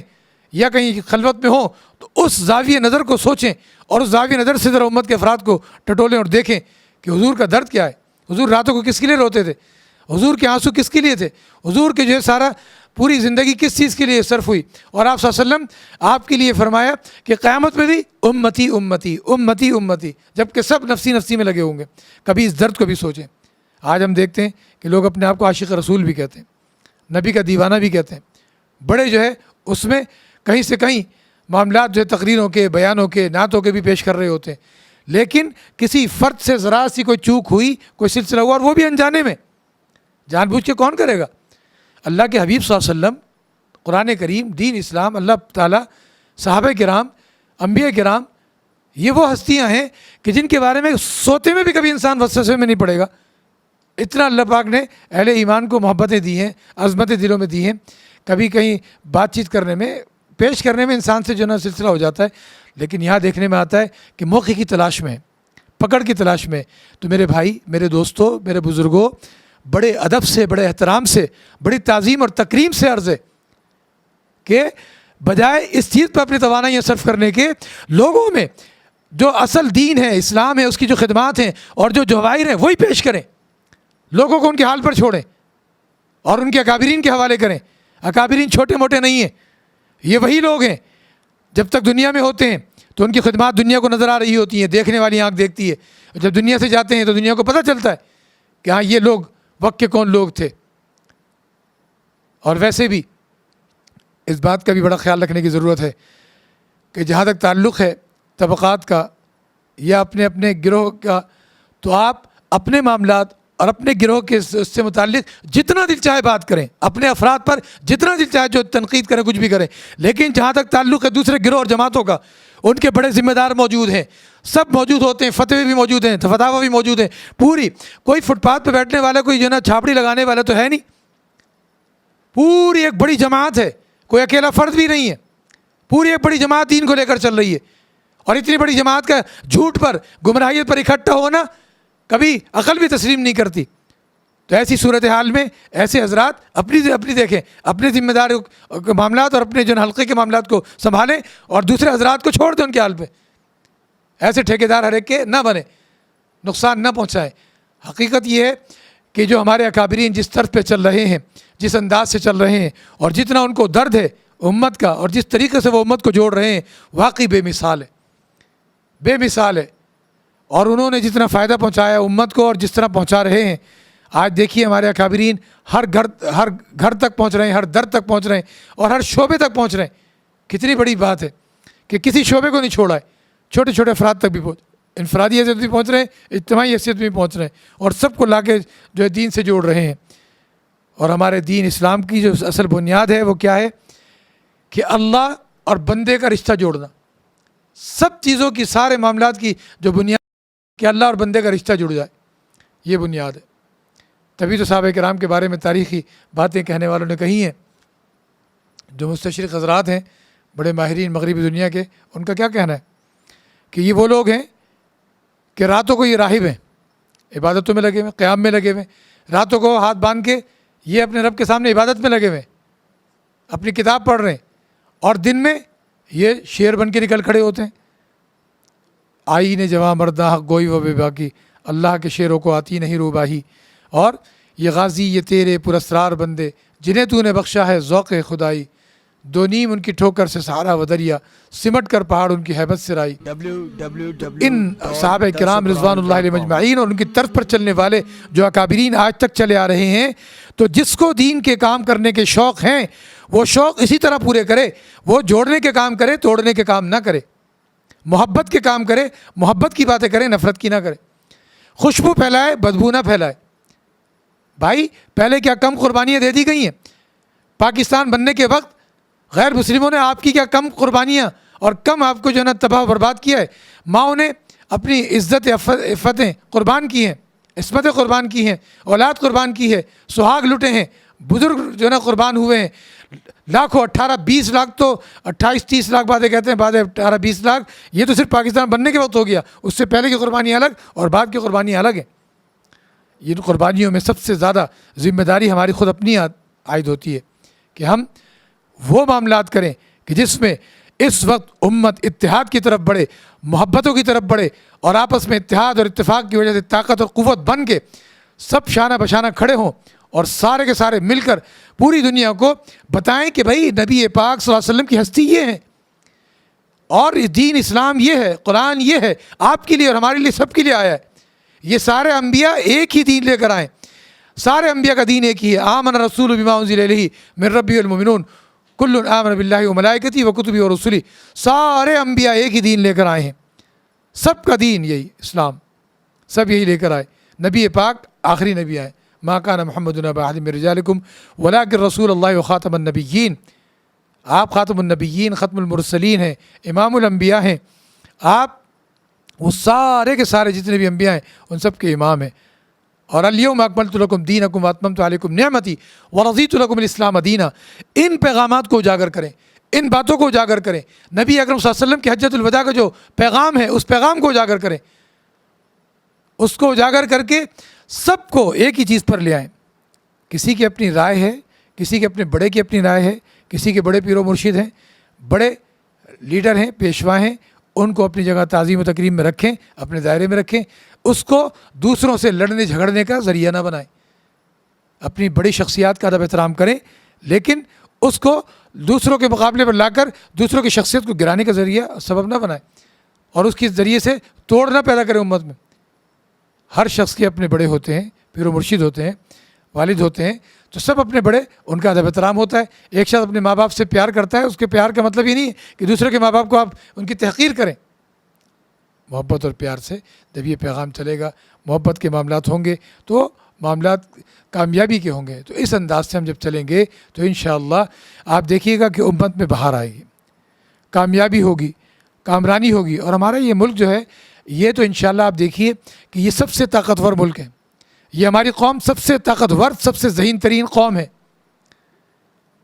یا کہیں خلوت میں ہوں تو اس زاویہ نظر کو سوچیں اور اس زاویہ نظر سے ذرا امت کے افراد کو ٹٹولیں اور دیکھیں کہ حضور کا درد کیا ہے. حضور راتوں کو کس کے لیے روتے تھے؟ حضور کے آنسو کس کے لیے تھے؟ حضور کے جو ہے سارا پوری زندگی کس چیز کے لیے صرف ہوئی؟ اور آپ صلی اللہ علیہ وسلم آپ کے لیے فرمایا کہ قیامت میں بھی امتی امتی امتی امتی، جب کہ سب نفسی نفسی میں لگے ہوں گے. کبھی اس درد کو بھی سوچیں. آج ہم دیکھتے ہیں کہ لوگ اپنے آپ کو عاشق رسول بھی کہتے ہیں، نبی کا دیوانہ بھی کہتے ہیں، بڑے جو ہے اس میں کہیں سے کہیں معاملات جو ہے تقریروں کے، بیانوں کے، نعتوں کے بھی پیش کر رہے ہوتے ہیں. لیکن کسی فرد سے ذرا سی کوئی چوک ہوئی، کوئی سلسلہ ہوا، اور وہ بھی انجانے میں، جان بوجھ کے کون کرے گا؟ اللہ کے حبیب صلی اللہ علیہ وسلم، قرآن کریم، دین اسلام، اللہ تعالیٰ، صحابہ کرام، انبیاء کرام، یہ وہ ہستیاں ہیں کہ جن کے بارے میں سوتے میں بھی کبھی انسان وسوسے میں نہیں پڑے گا. اتنا اللہ پاک نے اہل ایمان کو محبتیں دی ہیں، عظمتیں دلوں میں دی ہیں. کبھی کہیں بات چیت کرنے میں، پیش کرنے میں انسان سے جو نا سلسلہ ہو جاتا ہے، لیکن یہاں دیکھنے میں آتا ہے کہ موقع کی تلاش میں، پکڑ کی تلاش میں. تو میرے بھائی، میرے دوستوں، میرے بزرگوں، بڑے ادب سے، بڑے احترام سے، بڑی تعظیم اور تکریم سے عرض ہے کہ بجائے اس چیز پر اپنی توانائیاں صرف کرنے کے، لوگوں میں جو اصل دین ہے، اسلام ہے، اس کی جو خدمات ہیں اور جو جواہر ہیں وہی پیش کریں. لوگوں کو ان کے حال پر چھوڑیں اور ان کے اکابرین کے حوالے کریں. اکابرین چھوٹے موٹے نہیں ہیں، یہ وہی لوگ ہیں جب تک دنیا میں ہوتے ہیں تو ان کی خدمات دنیا کو نظر آ رہی ہوتی ہیں، دیکھنے والی آنکھ دیکھتی ہے. جب دنیا سے جاتے ہیں تو دنیا کو پتہ چلتا ہے کہ ہاں یہ لوگ وقت کے کون لوگ تھے. اور ویسے بھی اس بات کا بھی بڑا خیال رکھنے کی ضرورت ہے کہ جہاں تک تعلق ہے طبقات کا یا اپنے اپنے گروہ کا، تو آپ اپنے معاملات اور اپنے گروہ کے اس سے متعلق جتنا دل چاہے بات کریں، اپنے افراد پر جتنا دل چاہے جو تنقید کریں، کچھ بھی کریں. لیکن جہاں تک تعلق ہے دوسرے گروہ اور جماعتوں کا، ان کے بڑے ذمہ دار موجود ہیں، سب موجود ہوتے ہیں، فتوے بھی موجود ہیں، فتاوی بھی موجود ہیں. پوری کوئی فٹ پاتھ پہ بیٹھنے والا، کوئی جو ہے نا چھاپڑی لگانے والا تو ہے نہیں. پوری ایک بڑی جماعت ہے، کوئی اکیلا فرد بھی نہیں ہے. پوری ایک بڑی جماعت دین کو لے کر چل رہی ہے. اور اتنی بڑی جماعت کا جھوٹ پر، گمراہیت پر اکٹھا ہونا کبھی عقل بھی تسلیم نہیں کرتی. تو ایسی صورتحال میں ایسے حضرات اپنی دیکھیں، اپنے ذمہ دار معاملات اور اپنے جو حلقے کے معاملات کو سنبھالیں اور دوسرے حضرات کو چھوڑ دیں ان کے حال پہ. ایسے ٹھیکیدار ہر ایک کے نہ بنے، نقصان نہ پہنچائیں. حقیقت یہ ہے کہ جو ہمارے اکابرین جس طرف پہ چل رہے ہیں، جس انداز سے چل رہے ہیں، اور جتنا ان کو درد ہے امت کا، اور جس طریقے سے وہ امت کو جوڑ رہے ہیں، واقعی بے مثال ہے، بے مثال ہے. اور انہوں نے جتنا فائدہ پہنچایا امت کو اور جس طرح پہنچا رہے ہیں، آج دیکھیے ہمارے اکابرین ہر گھر تک پہنچ رہے ہیں، ہر در تک پہنچ رہے ہیں اور ہر شعبے تک پہنچ رہے ہیں. کتنی بڑی بات ہے کہ کسی شعبے کو نہیں چھوڑا ہے. چھوٹے چھوٹے افراد تک بھی انفرادی حیثیت بھی پہنچ رہے ہیں، اجتماعی حیثیت بھی پہنچ رہے ہیں، اور سب کو لا کے جو ہے دین سے جوڑ رہے ہیں. اور ہمارے دین اسلام کی جو اصل بنیاد ہے وہ کیا ہے کہ اللہ اور بندے کا رشتہ جوڑنا. سب چیزوں کی، سارے معاملات کی جو بنیاد کہ اللہ اور بندے کا رشتہ جڑ جائے، یہ بنیاد ہے. تبھی تو صحابہ کرام کے بارے میں تاریخی باتیں کہنے والوں نے کہی ہیں. جو مستشرق حضرات ہیں، بڑے ماہرین مغربی دنیا کے، ان کا کیا کہنا ہے کہ یہ وہ لوگ ہیں کہ راتوں کو یہ راہب ہیں، عبادتوں میں لگے ہوئے، قیام میں لگے ہوئے، راتوں کو ہاتھ باندھ کے یہ اپنے رب کے سامنے عبادت میں لگے ہوئے، اپنی کتاب پڑھ رہے ہیں، اور دن میں یہ شیر بن کے نکل کھڑے ہوتے ہیں. آئی نے جواں مردہ حق گوئی و بے باقی، اللہ کے شیروں کو آتی نہیں روباہی. اور یہ غازی یہ تیرے پراسرار بندے، جنہیں تو نے بخشا ہے ذوق خدائی. دو نیم ان کی ٹھوکر سے سہارا و دریا، سمٹ کر پہاڑ ان کی ہیبت سے رائی. ان صحابہ کرام رضوان اللہ علیہ مجمعین اور ان کی طرف پر چلنے والے جو اکابرین آج تک چلے آ رہے ہیں، تو جس کو دین کے کام کرنے کے شوق ہیں وہ شوق اسی طرح پورے کرے. وہ جوڑنے کے کام کرے، توڑنے کے کام نہ کرے. محبت کے کام کرے، محبت کی باتیں کرے، نفرت کی نہ کرے. خوشبو پھیلائے، بدبو نہ پھیلائے. بھائی پہلے کیا کم قربانیاں دے دی گئی ہیں؟ پاکستان بننے کے وقت غیر مسلموں نے آپ کی کیا کم قربانیاں اور کم آپ کو جو ہے نا تباہ و برباد کیا ہے؟ ماؤں نے اپنی عزت عفتیں قربان کی ہیں، عصمتیں قربان کی ہیں، اولاد قربان کی ہے، سہاگ لٹے ہیں، بزرگ جو ہے نا قربان ہوئے ہیں. لاکھوں 18-20 لاکھ تو 28-30 لاکھ باتیں کہتے ہیں، بعد 18-20 لاکھ، یہ تو صرف پاکستان بننے کے وقت ہو گیا، اس سے پہلے کی قربانی الگ اور بعد کی قربانی الگ ہے۔ یہ قربانیوں میں سب سے زیادہ ذمہ داری ہماری خود اپنی عائد ہوتی ہے کہ ہم وہ معاملات کریں کہ جس میں اس وقت امت اتحاد کی طرف بڑھے، محبتوں کی طرف بڑھے، اور آپس میں اتحاد اور اتفاق کی وجہ سے طاقت اور قوت بن کے سب شانہ بشانہ کھڑے ہوں اور سارے کے سارے مل کر پوری دنیا کو بتائیں کہ بھائی نبی پاک صلی اللہ علیہ وسلم کی ہستی یہ ہے، اور دین اسلام یہ ہے، قرآن یہ ہے، آپ کے لیے اور ہمارے لیے سب کے لیے آیا ہے۔ یہ سارے انبیاء ایک ہی دین لے کر آئیں، سارے انبیاء کا دین ایک ہی ہے۔ آمن الرسول بما انزل الیہ من ربہ والمؤمنون کل آمن باللہ وملائکتہ وکتبہ ورسلہ، سارے انبیاء ایک ہی دین لے کر آئے ہیں، سب کا دین یہی اسلام، سب یہی لے کر آئے۔ نبی پاک آخری نبی آئے، ما کان محمد ابا احد من رجالکم ولکن رسول اللہ وخاتم النبیین، آپ خاتم النبیین، ختم المرسلین ہیں، امام الانبیاء ہیں، آپ وہ سارے کے سارے جتنے بھی انبیاء ہیں ان سب کے امام ہیں۔ اور الیوم اکملت لکم دینکم واتممت علیکم نعمتی ورضیت لکم الاسلام دینا، ان پیغامات کو اجاگر کریں، ان باتوں کو اجاگر کریں، نبی اکرم صلی اللہ علیہ وسلم کی حجۃ الوداع کا جو پیغام ہے اس پیغام کو اجاگر کریں، اس کو اجاگر کر کے سب کو ایک ہی چیز پر لے آئیں۔ کسی کی اپنی رائے ہے، کسی کے اپنے بڑے کی اپنی رائے ہے، کسی کے بڑے پیر و مرشد ہیں، بڑے لیڈر ہیں، پیشوا ہیں، ان کو اپنی جگہ تعظیم و تکریم میں رکھیں، اپنے دائرے میں رکھیں، اس کو دوسروں سے لڑنے جھگڑنے کا ذریعہ نہ بنائیں۔ اپنی بڑی شخصیات کا ادب احترام کریں، لیکن اس کو دوسروں کے مقابلے پر لا کر دوسروں کی شخصیت کو گرانے کا ذریعہ سبب نہ بنائیں، اور اس کے ذریعے سے توڑ نہ پیدا کریں امت میں۔ ہر شخص کے اپنے بڑے ہوتے ہیں، پیر و مرشد ہوتے ہیں، والد ہوتے ہیں، تو سب اپنے بڑے، ان کا ادب احترام ہوتا ہے۔ ایک شخص اپنے ماں باپ سے پیار کرتا ہے، اس کے پیار کا مطلب یہ نہیں ہے کہ دوسرے کے ماں باپ کو آپ ان کی تحقیر کریں۔ محبت اور پیار سے جب یہ پیغام چلے گا، محبت کے معاملات ہوں گے تو معاملات کامیابی کے ہوں گے۔ تو اس انداز سے ہم جب چلیں گے تو انشاءاللہ آپ دیکھیے گا کہ امت میں بہار آئے گی، کامیابی ہوگی، کامرانی ہوگی، اور ہمارا یہ ملک جو ہے یہ تو انشاءاللہ آپ دیکھیے کہ یہ سب سے طاقتور ملک ہے۔ یہ ہماری قوم سب سے طاقتور، سب سے ذہین ترین قوم ہے،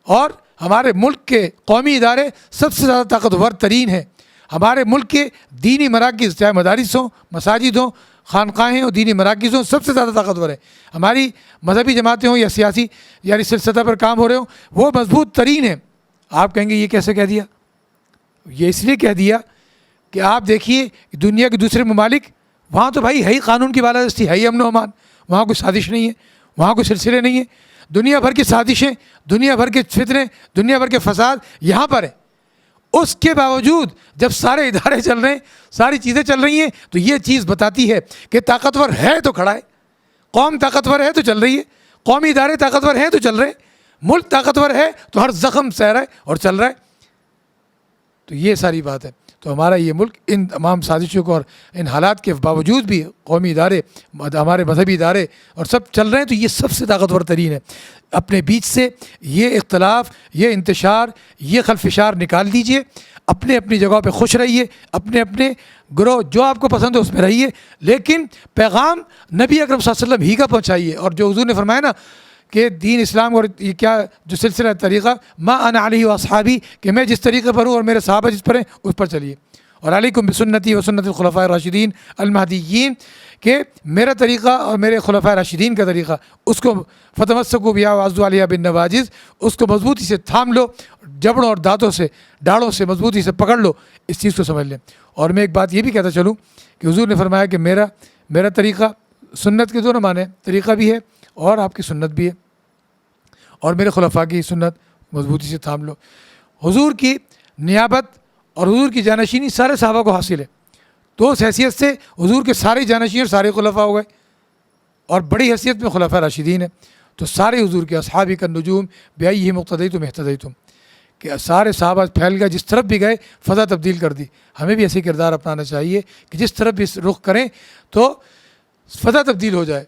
اور ہمارے ملک کے قومی ادارے سب سے زیادہ طاقتور ترین ہیں۔ ہمارے ملک کے دینی مراکز، چاہے مدارس ہوں، مساجد ہوں، خانقاہیں ہوں، دینی مراکز ہوں، سب سے زیادہ طاقتور ہیں۔ ہماری مذہبی جماعتیں ہوں یا سیاسی یا ریاسی سطح پر کام ہو رہے ہوں، وہ مضبوط ترین ہیں۔ آپ کہیں گے یہ کیسے کہہ دیا؟ یہ اس لیے کہہ دیا کہ آپ دیکھیے دنیا کے دوسرے ممالک، وہاں تو بھائی ہے ہی قانون کی بالادستی، ہے ہی امن و امان، وہاں کوئی سازش نہیں ہے، وہاں کوئی سلسلے نہیں ہیں۔ دنیا بھر کی سازشیں، دنیا بھر کے فتنے، دنیا بھر کے فساد یہاں پر ہیں۔ اس کے باوجود جب سارے ادارے چل رہے ہیں، ساری چیزیں چل رہی ہیں، تو یہ چیز بتاتی ہے کہ طاقتور ہے تو کھڑا ہے، قوم طاقتور ہے تو چل رہی ہے، قومی ادارے طاقتور ہیں تو چل رہے ہیں، ملک طاقتور ہے تو ہر زخم سہ رہا ہے اور چل رہا ہے۔ تو یہ ساری بات ہے۔ تو ہمارا یہ ملک ان تمام سازشوں کو اور ان حالات کے باوجود بھی قومی ادارے، ہمارے مذہبی ادارے اور سب چل رہے ہیں، تو یہ سب سے طاقتور ترین ہے۔ اپنے بیچ سے یہ اختلاف، یہ انتشار، یہ خلفشار نکال دیجئے، اپنے اپنی جگہوں پہ خوش رہیے، اپنے اپنے گروہ جو آپ کو پسند ہے اس میں رہیے، لیکن پیغام نبی اکرم صلی اللہ علیہ وسلم ہی کا پہنچائیے۔ اور جو حضور نے فرمایا نا کہ دین اسلام اور یہ کیا جو سلسلہ طریقہ ما انا علیہ و اصحابی، کہ میں جس طریقے پر ہوں اور میرے صحابہ جس پر ہیں اس پر چلیے۔ اور علیکم بسنتی و سنت الخلفاء الراشدین المہدیین، کہ میرا طریقہ اور میرے خلفاء راشدین کا طریقہ، اس کو فتمسکوا بہا وعضوا علیہا بالنواجذ، اس کو مضبوطی سے تھام لو، جبڑوں اور دانتوں سے، ڈاڑوں سے مضبوطی سے پکڑ لو، اس چیز کو سمجھ لیں۔ اور میں ایک بات یہ بھی کہتا چلوں کہ حضور نے فرمایا کہ میرا طریقہ، سنت کے دونوں معنی، طریقہ بھی ہے اور آپ کی سنت بھی ہے، اور میرے خلفاء کی سنت مضبوطی سے تھام لو۔ حضور کی نیابت اور حضور کی جانشینی سارے صحابہ کو حاصل ہے، تو اس حیثیت سے حضور کے سارے جانشین اور سارے خلفاء ہو گئے، اور بڑی حیثیت میں خلفاء راشدین ہیں، تو سارے حضور کے اصحابی کا نجوم بیایہم اقتدیتم اہتدیتم، کہ سارے صحابہ پھیل گئے، جس طرف بھی گئے فضا تبدیل کر دی۔ ہمیں بھی ایسے کردار اپنانا چاہیے کہ جس طرف بھی رخ کریں تو فضا تبدیل ہو جائے،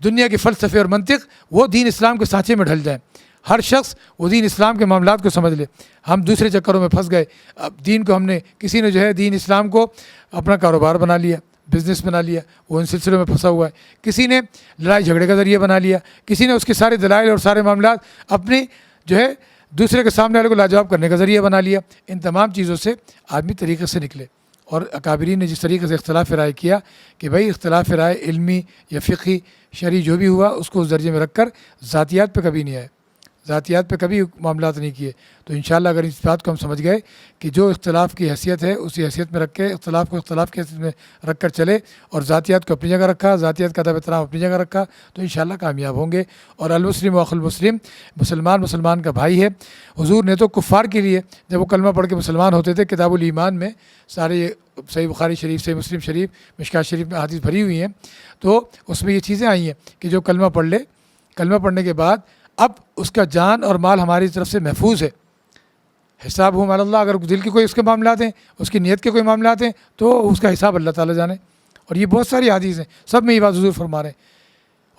دنیا کے فلسفے اور منطق وہ دین اسلام کے سانچے میں ڈھل جائیں، ہر شخص وہ دین اسلام کے معاملات کو سمجھ لے۔ ہم دوسرے چکروں میں پھنس گئے، اب دین کو کسی نے جو ہے دین اسلام کو اپنا کاروبار بنا لیا، بزنس بنا لیا، وہ ان سلسلوں میں پھنسا ہوا ہے، کسی نے لڑائی جھگڑے کا ذریعہ بنا لیا، کسی نے اس کے سارے دلائل اور سارے معاملات اپنے جو ہے دوسرے کے سامنے والے کو لاجواب کرنے کا ذریعہ بنا لیا. ان تمام چیزوں سے آدمی طریقے سے نکلے. اور اکابرین نے جس طریقے سے اختلاف رائے کیا کہ بھائی اختلاف رائے علمی یا فقہی شرعی جو بھی ہوا اس کو اس درجے میں رکھ کر ذاتیات پہ کبھی نہیں آئے, ذاتیات پہ کبھی معاملات نہیں کیے. تو انشاءاللہ اگر اس بات کو ہم سمجھ گئے کہ جو اختلاف کی حیثیت ہے اسی حیثیت میں رکھ کے اختلاف کو اختلاف کی حیثیت میں رکھ کر چلے, اور ذاتیات کو اپنی جگہ رکھا, ذاتیات کا ادب احترام اپنی جگہ رکھا, تو انشاءاللہ کامیاب ہوں گے. اور المسلم و اخو المسلم, مسلمان کا بھائی ہے. حضور نے تو کفار کے لیے جب وہ کلمہ پڑھ کے مسلمان ہوتے تھے, کتاب الایمان میں سارے صحیح بخاری شریف, صحیح مسلم شریف, مشکات شریف میں حدیث بھری ہوئی ہیں, تو اس میں یہ چیزیں آئی ہیں کہ جو کلمہ پڑھ لے, کلمہ پڑھنے کے بعد اب اس کا جان اور مال ہماری طرف سے محفوظ ہے. حساب ہو مال اللہ, اگر دل کی کوئی اس کے معاملات ہیں, اس کی نیت کے کوئی معاملات ہیں, تو اس کا حساب اللہ تعالیٰ جانے. اور یہ بہت ساری حدیث ہیں, سب میں یہ بات حضور فرما رہے ہیں.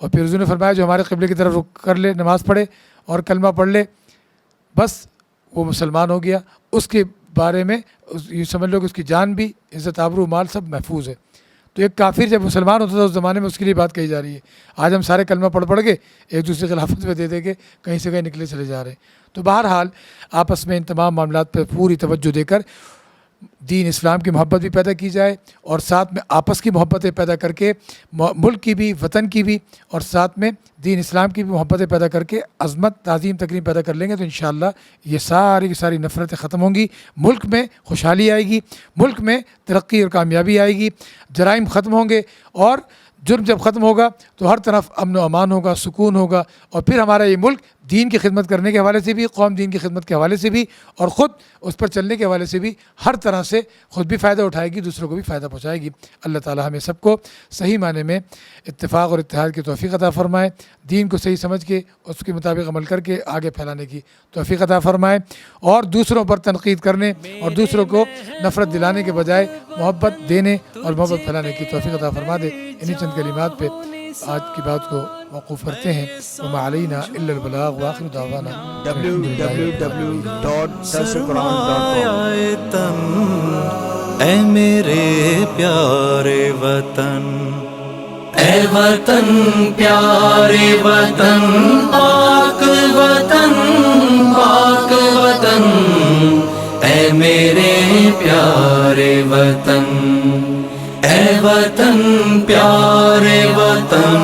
اور پھر حضور نے فرمایا جو ہمارے قبلے کی طرف رخ کر لے, نماز پڑھے اور کلمہ پڑھ لے, بس وہ مسلمان ہو گیا. اس کے بارے میں یہ سمجھ لو کہ اس کی جان بھی, عزت آبرو, مال سب محفوظ ہے. تو ایک کافر جب مسلمان ہوتا تھا اس زمانے میں, اس کے لیے بات کہی جا رہی ہے. آج ہم سارے کلمہ پڑھ کے ایک دوسرے کے خلافت میں دے کے کہیں سے کہیں نکلے چلے جا رہے ہیں. تو بہرحال آپس میں ان تمام معاملات پہ پوری توجہ دے کر دین اسلام کی محبت بھی پیدا کی جائے, اور ساتھ میں آپس کی محبتیں پیدا کر کے ملک کی بھی, وطن کی بھی, اور ساتھ میں دین اسلام کی بھی محبتیں پیدا کر کے عظمت, تعظیم, تکریم پیدا کر لیں گے, تو انشاءاللہ یہ ساری کی ساری نفرتیں ختم ہوں گی. ملک میں خوشحالی آئے گی, ملک میں ترقی اور کامیابی آئے گی, جرائم ختم ہوں گے, اور جرم جب ختم ہوگا تو ہر طرف امن و امان ہوگا, سکون ہوگا. اور پھر ہمارا یہ ملک دین کی خدمت کرنے کے حوالے سے بھی, قوم دین کی خدمت کے حوالے سے بھی, اور خود اس پر چلنے کے حوالے سے بھی ہر طرح سے خود بھی فائدہ اٹھائے گی, دوسروں کو بھی فائدہ پہنچائے گی. اللہ تعالی ہمیں سب کو صحیح معنی میں اتفاق اور اتحاد کی توفیق عطا فرمائے, دین کو صحیح سمجھ کے اس کے مطابق عمل کر کے آگے پھیلانے کی توفیق عطا فرمائے, اور دوسروں پر تنقید کرنے اور دوسروں کو نفرت دلانے کے بجائے محبت دینے اور محبت پھیلانے کی توفیق عطا فرما دے. انہی چند کلمات پہ آج کی بات کو موقوف کرتے ہیں. وما علینا الا البلاغ, واخر دعوانا www.darsulquran.com. اے میرے پیارے وطن, اے وطن پیارے وطن, پاک وطن, پاک وطن, اے میرے پیارے وطن, اے وطن پیارے وطن.